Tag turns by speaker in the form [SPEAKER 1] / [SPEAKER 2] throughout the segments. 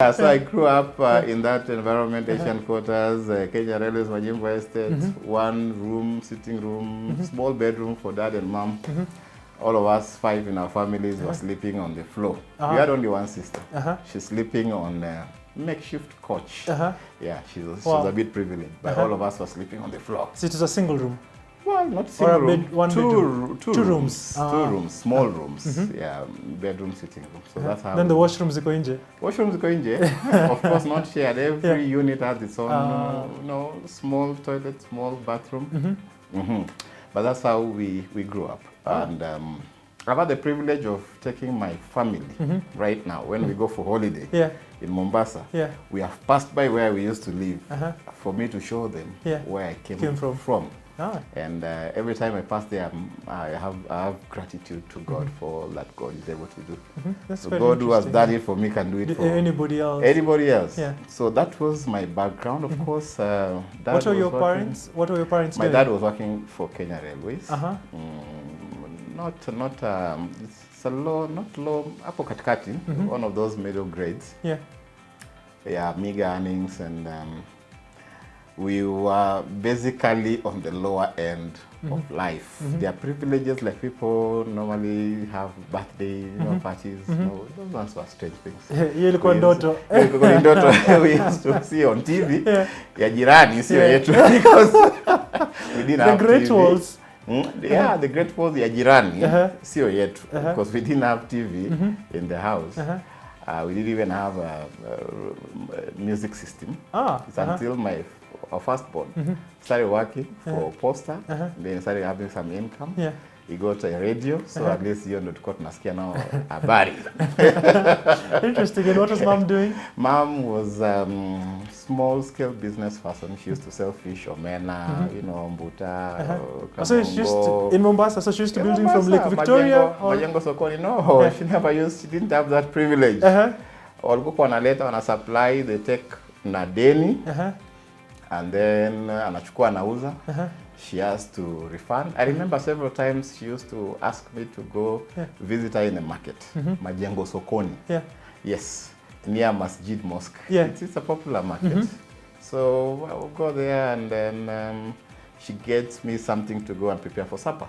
[SPEAKER 1] Yeah, so I grew up in that environment, Asian quarters, Kenya Railways, Majimbo Estate, one room, sitting room, small bedroom for dad and mom. All of us 5 in our families were sleeping on the floor. We had only one sister. She's sleeping on a makeshift couch. Yeah, she was a bit privileged, but all of us were sleeping on the floor.
[SPEAKER 2] So it was a single room?
[SPEAKER 1] Well, not single room. Two rooms.
[SPEAKER 2] Ah.
[SPEAKER 1] 2 rooms, small rooms. Yeah, bedroom, sitting room. So that's how.
[SPEAKER 2] Then the washrooms go in.
[SPEAKER 1] Washrooms go in. Of course, not shared. Every unit has its own, small toilet, small bathroom. But that's how we grew up. And I've had the privilege of taking my family right now when we go for holiday in Mombasa. We have passed by where we used to live for me to show them where I came from. And every time I pass there, I have gratitude to God for all that God is able to do. So God who has done it for me can do it for
[SPEAKER 2] anybody else.
[SPEAKER 1] Anybody else. So that was my background. Of course,
[SPEAKER 2] what were your parents? What were your parents
[SPEAKER 1] doing?
[SPEAKER 2] My
[SPEAKER 1] dad was working for Kenya Railways. It's a low, not low, hapo katikati, one of those middle grades. Meager earnings, and we were basically on the lower end of life. There are privileges like people normally have birthday parties. No, those ones were strange things.
[SPEAKER 2] We used
[SPEAKER 1] to see on TV. Ya jirani sio yetu because we didn't have
[SPEAKER 2] Great
[SPEAKER 1] TV.
[SPEAKER 2] Walls.
[SPEAKER 1] The Great Walls ya jirani sio yetu because we didn't have TV in the house. We didn't even have a music system. It's until our firstborn started working for Posta, then started having some income. He got a radio, so at least hiyo ndo tulikuwa tunasikia nao habari.
[SPEAKER 2] Interesting. And what was mom doing?
[SPEAKER 1] Mom was small scale business person. She used to sell fish, omena, mbuta,
[SPEAKER 2] so she used to, in Mombasa, so she used to building from Lake Victoria?
[SPEAKER 1] Majengo sokoni, no. She didn't have that privilege. Walikuwa wanaleta, wana supply, they take na deni, and then anachukua anauza. She has to refund. I remember several times she used to ask me to go visit her in the market, Majengo Sokoni. Yes, near Masjid Mosque. It's a popular market. So I will go there, and then she gets me something to go and prepare for supper.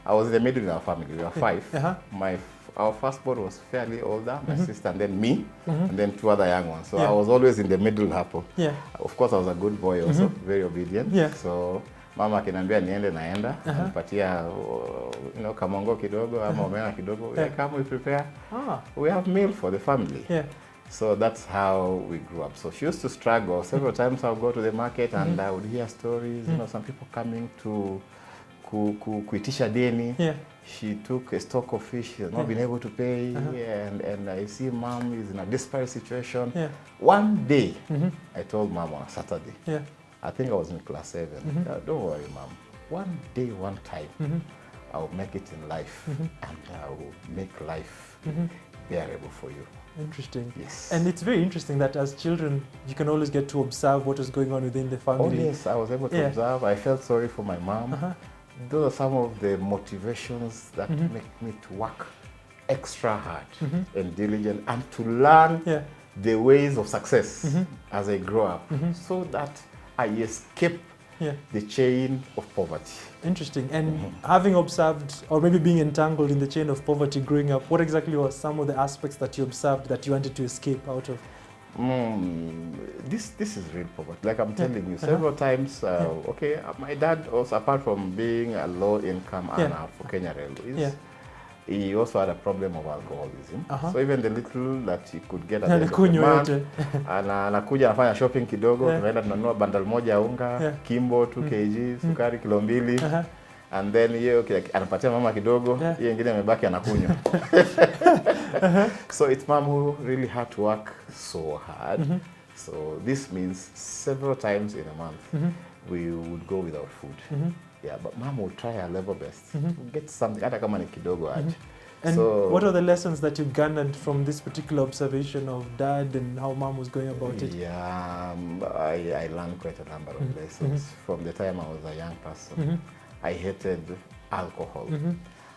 [SPEAKER 1] I was in the middle in our family. We were 5. Our firstborn was fairly older, my sister, and then me, and then 2 other young ones. So I was always in the middle hapo. Of course, I was a good boy also, very obedient. So mama akiniambia niende naenda, nipatia kamongo kidogo ama omena kidogo. Come, we prepare. We have meal for the family. So that's how we grew up. So she used to struggle. Several times I would go to the market and I would hear stories, some people coming to kuitisha deni. She took a stock of fish, she has not been able to pay, and I see mom is in a desperate situation. One day, I told mom on a Saturday, I think I was in class 7, don't worry mom, one day, one time, I will make it in life, and I will make life bearable for you.
[SPEAKER 2] Interesting.
[SPEAKER 1] Yes.
[SPEAKER 2] And it's very interesting that as children, you can always get to observe what is going on within the family.
[SPEAKER 1] Oh yes, I was able to observe. I felt sorry for my mom. Those are some of the motivations that make me to work extra hard and diligent, and to learn the ways of success as I grow up, so that I escape the chain of poverty.
[SPEAKER 2] Interesting. And having observed, or maybe being entangled in the chain of poverty growing up, what exactly were some of the aspects that you observed that you wanted to escape out of?
[SPEAKER 1] This is real poverty. Like I'm telling you, several times, my dad also, apart from being a low income earner for Kenya Railways, he also had a problem of alcoholism. So even the little that he could get at the end of the month, anakuja anafanya shopping kidogo, tunaenda tunanunua bundle moja ya unga, kimbo 2 kg, sukari kilo 2, and then hiyo anapatia mama kidogo, hiyo ingine imebaki anakunywa. So it's mom who really had to work so hard. So this means several times in a month we would go without food. But mom will try her level best to get something, hata kama ni kidogo aje.
[SPEAKER 2] And so, what are the lessons that you garnered from this particular observation of dad and how mom was going about it?
[SPEAKER 1] I learned quite a number of lessons from the time I was a young person. I hated alcohol.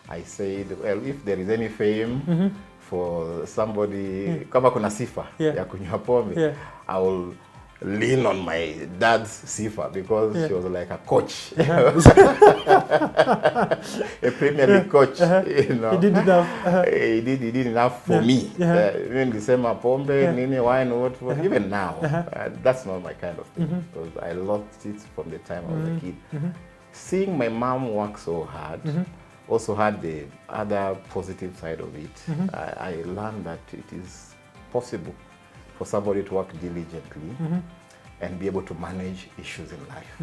[SPEAKER 1] I said, well, if there is any fame for somebody, kama kuna sifa ya kunywa pombe, I will lean on my dad's sifa because she was like a coach, a Premier League coach. You know,
[SPEAKER 2] he did enough.
[SPEAKER 1] He did enough for me. Even December pombe, nini, wine, what, even now, that's not my kind of thing because I lost it from the time I was a kid. Seeing my mom work so hard also had the other positive side of it. I learned that it is possible for somebody to work diligently and be able to manage issues in life.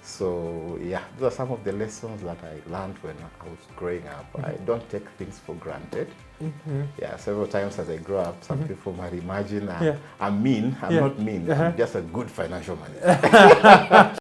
[SPEAKER 1] So yeah, those are some of the lessons that I learned when I was growing up. I don't take things for granted. Yeah, several times as I grow up, some people might imagine I'm mean. I'm not mean. I'm just a good financial manager.